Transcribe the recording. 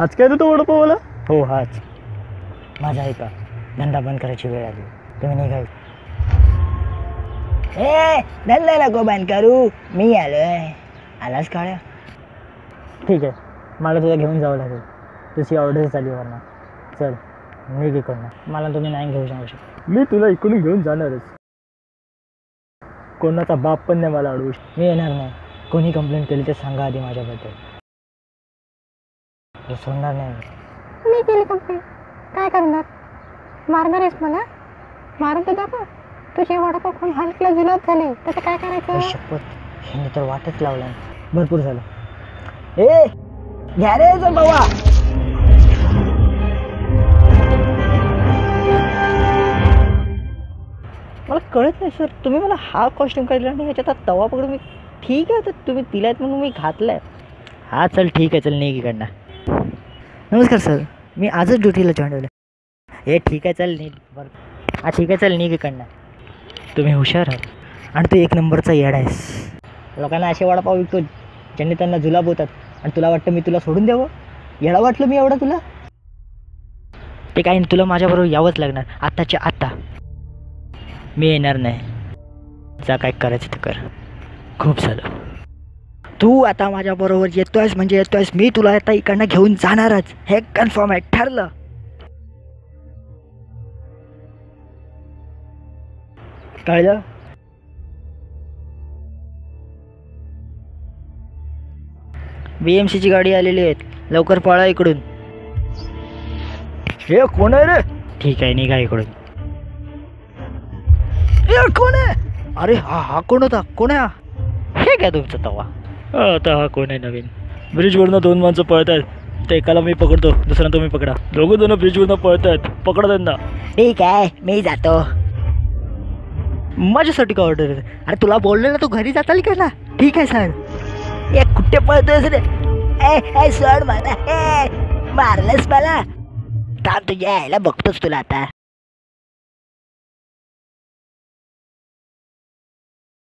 आज काय देतो वडापावला? हो हाच माझा ऐका, धंदा बंद करायची वेळ आली, तुम्ही निघाय. ए धंदा नको बंद करू, मी आलोय. आलास काळ्या? ठीक आहे, मला तुला घेऊन जावं लागेल, तुझी ऑर्डर झाली वरना. चल निघ इकडनं, मला तुम्ही नाही घेऊ जाऊ शकत. मी तुला इकडून घेऊन जाणारच, कोणाचा बाप पण नाही मला अडवू शकत. मी येणार नाही, कोणी कंप्लेंट केली तर सांगा आधी माझ्याबद्दल, हे सोडणार नाही. मी केली कंप्लेंट, काय करणार? मारणार आहेस मला? मारून तर दाखव. तुझे वडापाव खून हलकीला जुलाब झाले, त्याचं काय करायचं? शपथ, ह्याने तर वाटच लावलं. भरपूर झालं. ए घ्या रे बाबा. मला कळत नाही सर, तुम्ही मला हा कॉस्ट्यूम काढला आणि ह्याच्यात तवा पकडून मी. ठीक आहे, तर तुम्ही दिलायत म्हणून मी घातलाय. हा चल ठीक आहे, चल निघ इकडनं. नमस्कार सर, मी आजच ड्युटीला जॉईन झालं. हे ठीक आहे चल निघ. बरं हा ठीक आहे चल निघ इकडनं. तुम्ही हुशार आहात आणि तू एक नंबरचा येडा आहेस. लोकांना असे वडापाव विकतो ज्यांनी त्यांना जुलाब होतात आणि तुला वाटतं मी तुला सोडून द्यावं? येडा वाटलं मी एवढा तुला? ते काही तुला माझ्याबरोबर यावंच लागणार आत्ताच्या आत्ता. मी येणार नाही, जा काय करायचं ते कर, खूप झालं. तू आता माझ्याबरोबर येतोयस म्हणजे येतोयस, मी तुला आता इकडनं घेऊन जाणारच, हे कन्फर्म आहे, ठरलं. कळलं? BMCची गाडी आलेली आहे, लवकर पळा इकडून. हे कोण आहे रे? ठीक आहे निघा इकडून. कोण आहे? अरे हा कोण होता? कोण आहे? हे काय तुमचं तवा? आता हा कोण आहे नवीन? ब्रिजवरनं 2 माणसं पळत आहेत, ते एकाला मी पकडतो, दुसरा तुम्ही पकडा. दोघं जण ब्रिजवरनं पळत आहेत, पकडा त्यांना. ठीक आहे मी जातो. माझ्यासाठी का ऑर्डर? अरे तुला बोलले ना तू घरी जाताल का ना? ठीक आहे सर. एक कुठे पळतोय रे? ए सोड मला, मारलंस मला. थांब तुझ्या यायला बघतोच तुला आता.